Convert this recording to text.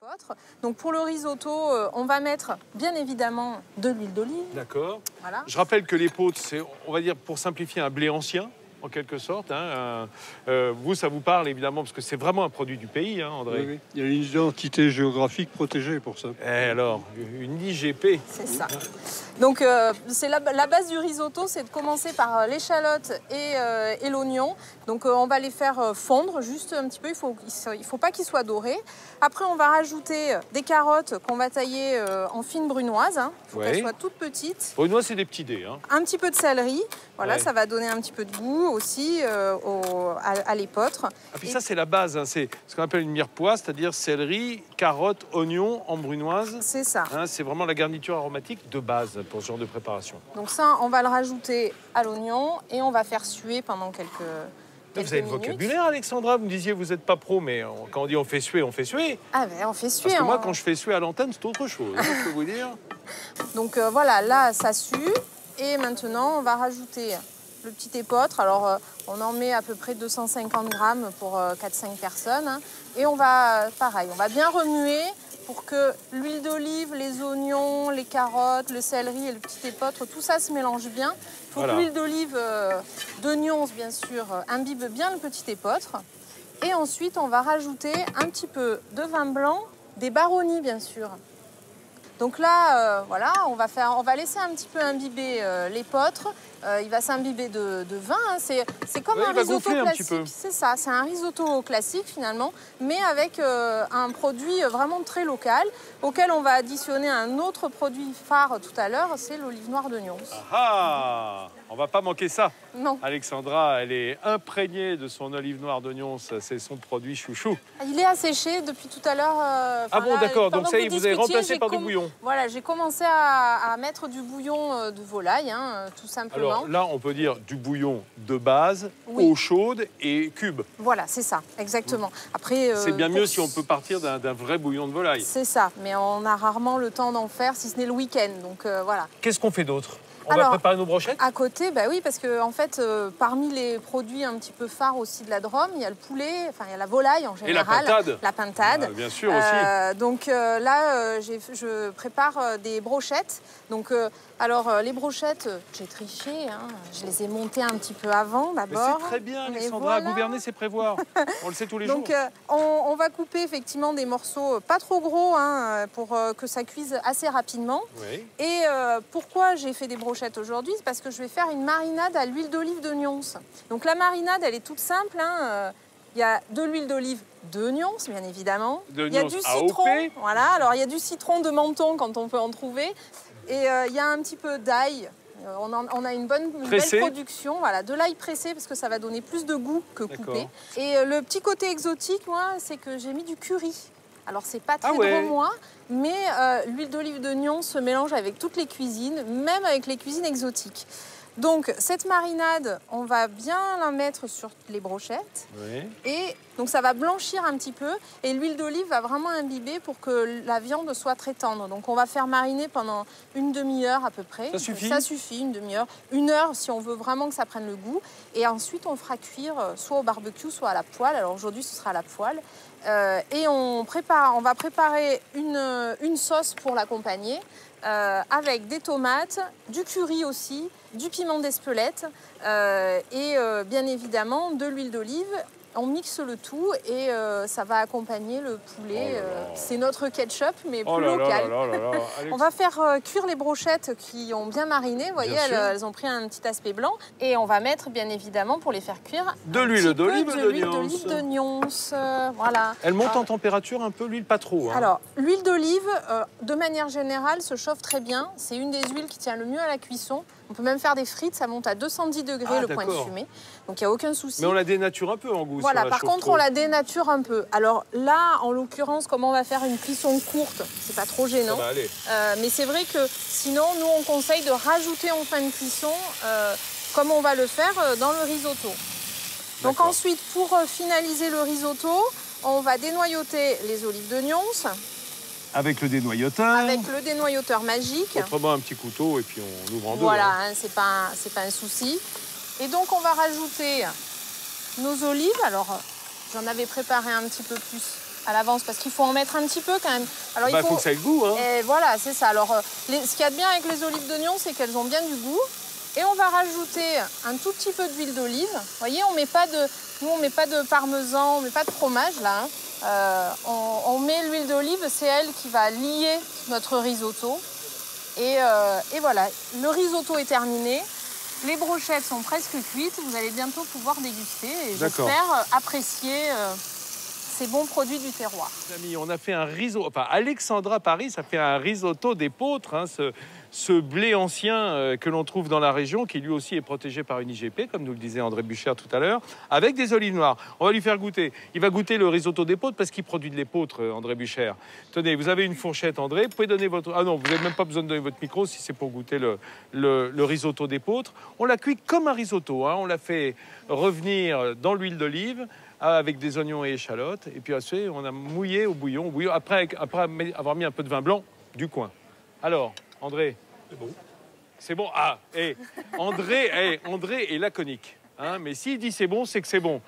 l'épeautre. Donc pour le risotto, on va mettre bien évidemment de l'huile d'olive. D'accord. Voilà. Je rappelle que l'épeautre, c'est, on va dire, pour simplifier, un blé ancien, en quelque sorte. Hein. Vous, ça vous parle évidemment, parce que c'est vraiment un produit du pays, hein, André. Oui, oui. Il y a une identité géographique protégée pour ça. Et alors, une IGP. C'est ça. Donc c'est la base du risotto, c'est de commencer par l'échalote et l'oignon. Donc on va les faire fondre juste un petit peu, il faut pas qu'ils soient dorés. Après on va rajouter des carottes qu'on va tailler en fines brunoises. Il faut qu'elles soient toutes petites. Brunoise, c'est des petits dés. Hein. Un petit peu de céleri, voilà, Ouais. ça va donner un petit peu de goût aussi à l'épeautre. Ah, puis ça, c'est la base. Hein. C'est ce qu'on appelle une mirepoix, c'est-à-dire céleri, carottes, oignons en brunoise. C'est ça. Hein, c'est vraiment la garniture aromatique de base pour ce genre de préparation. Donc ça, on va le rajouter à l'oignon et on va faire suer pendant quelques Vous avez le minutes. vocabulaire, Alexandra. Vous me disiez, vous n'êtes pas pro, mais quand on dit on fait suer, on fait suer. Ah ben on fait suer. Parce que moi, quand je fais suer à l'antenne, c'est autre chose. Hein, je peux vous dire. Donc voilà, là, ça sue. Et maintenant, on va rajouter le petit épeautre. Alors, on en met à peu près 250 grammes pour 4-5 personnes. Hein. Et on va, pareil, on va bien remuer pour que l'huile d'olive, les oignons, les carottes, le céleri et le petit épeautre, tout ça se mélange bien. Il faut que l'huile d'olive de Nyons, bien sûr, imbibe bien le petit épeautre. Et ensuite, on va rajouter un petit peu de vin blanc, des baronnies, bien sûr. Donc là, voilà, on va laisser un petit peu imbiber l'épeautre. Il va s'imbiber de vin. Hein. C'est comme un risotto classique. C'est ça, c'est un risotto classique finalement, mais avec un produit vraiment très local, auquel on va additionner un autre produit phare tout à l'heure, c'est l'olive noire de Nyons. Ah, on va pas manquer ça. Non. Alexandra, elle est imprégnée de son olive noire d'oignon. C'est son produit chouchou. Il est asséché depuis tout à l'heure. Ah bon, d'accord. Donc ça y est, vous avez remplacé par du bouillon. Voilà, j'ai commencé à mettre du bouillon de volaille, hein, tout simplement. Alors là, on peut dire du bouillon de base, eau chaude et cube. Voilà, c'est ça, exactement. Après, c'est bien mieux si on peut partir d'un vrai bouillon de volaille. C'est ça, mais on a rarement le temps d'en faire, si ce n'est le week-end. Donc voilà. Qu'est-ce qu'on fait d'autre? On va préparer nos brochettes? À côté, bah oui, parce que en fait, parmi les produits un petit peu phares aussi de la Drôme, il y a le poulet, enfin il y a la volaille en général. Et la pintade. La pintade. Bien sûr aussi. Donc là, je prépare des brochettes. Donc alors les brochettes, j'ai triché, hein, je les ai montées un petit peu avant d'abord. C'est très bien, Alexandra. Voilà. Gouverner, c'est prévoir. On le sait tous les jours. Donc on va couper effectivement des morceaux pas trop gros, hein, pour que ça cuise assez rapidement. Oui. Et pourquoi j'ai fait des brochettes aujourd'hui, c'est parce que je vais faire une marinade à l'huile d'olive de Nyons. Donc la marinade, elle est toute simple. Hein. Il y a de l'huile d'olive de Nyons, bien évidemment. Il y a du citron. Voilà. Alors il y a du citron de Menton quand on peut en trouver. Et il y a un petit peu d'ail. On a une belle production, voilà, de l'ail pressé parce que ça va donner plus de goût que coupé. Et le petit côté exotique, moi, c'est que j'ai mis du curry. Alors c'est pas très drômois, mais l'huile d'olive de Nyons se mélange avec toutes les cuisines, même avec les cuisines exotiques. Donc cette marinade, on va bien la mettre sur les brochettes. Oui. Et donc ça va blanchir un petit peu et l'huile d'olive va vraiment imbiber pour que la viande soit très tendre. Donc on va faire mariner pendant une demi-heure à peu près. Ça suffit? Ça suffit, une demi-heure. 1 heure si on veut vraiment que ça prenne le goût. Et ensuite on fera cuire soit au barbecue, soit à la poêle. Alors aujourd'hui ce sera à la poêle. Et on va préparer une sauce pour l'accompagner avec des tomates, du curry aussi, du piment d'Espelette et bien évidemment de l'huile d'olive. On mixe le tout et ça va accompagner le poulet. C'est notre ketchup, mais plus local. On va faire cuire les brochettes qui ont bien mariné. Vous voyez, elles ont pris un petit aspect blanc. Et on va mettre, bien évidemment, pour les faire cuire, de l'huile d'olive de Nyons. Voilà. Elle monte en température un peu, l'huile pas trop. Hein. Alors, l'huile d'olive, de manière générale, se chauffe très bien. C'est une des huiles qui tient le mieux à la cuisson. On peut même faire des frites, ça monte à 210 degrés le point de fumée. Donc il n'y a aucun souci. Mais on la dénature un peu en goût. Voilà, par contre, on la dénature un peu. Alors là, en l'occurrence, comme on va faire une cuisson courte, c'est pas trop gênant. Ça va aller. Mais c'est vrai que sinon, nous, on conseille de rajouter en fin de cuisson, comme on va le faire dans le risotto. Donc ensuite, pour finaliser le risotto, on va dénoyauter les olives de Nyons. Avec le dénoyauteur. Avec le dénoyauteur magique. Autrement, un petit couteau et puis on ouvre en deux. Voilà, hein, c'est pas un souci. Et donc, on va rajouter nos olives. Alors, j'en avais préparé un petit peu plus à l'avance parce qu'il faut en mettre un petit peu quand même. Alors, il faut que ça ait le goût. Hein. Et voilà, c'est ça. Alors, ce qu'il y a de bien avec les olives d'oignon, c'est qu'elles ont bien du goût. Et on va rajouter un tout petit peu d'huile d'olive. Vous voyez, on met pas de parmesan, on met pas de fromage là. Hein. On met l'huile d'olive, c'est elle qui va lier notre risotto. Et voilà, le risotto est terminé. Les brochettes sont presque cuites. Vous allez bientôt pouvoir déguster et j'espère apprécier ces bons produits du terroir. Amis, on a fait un risotto. Enfin, Alexandra Paris a fait un risotto d'épeautre, hein, ce blé ancien que l'on trouve dans la région, qui lui aussi est protégé par une IGP, comme nous le disait André Buchère tout à l'heure, avec des olives noires. On va lui faire goûter. Il va goûter le risotto d'épeautre parce qu'il produit de l'épeautre, André Buchère. Tenez, vous avez une fourchette, André. Vous pouvez donner votre... Ah non, vous n'avez même pas besoin de donner votre micro si c'est pour goûter le risotto d'épeautre. On l'a cuit comme un risotto. Hein. On l'a fait revenir dans l'huile d'olive avec des oignons et échalotes. Et puis ensuite, on a mouillé au bouillon. Après avoir mis un peu de vin blanc du coin. Alors, André, c'est bon. C'est bon. Ah, André est laconique. Hein, mais s'il dit c'est bon, c'est que c'est bon.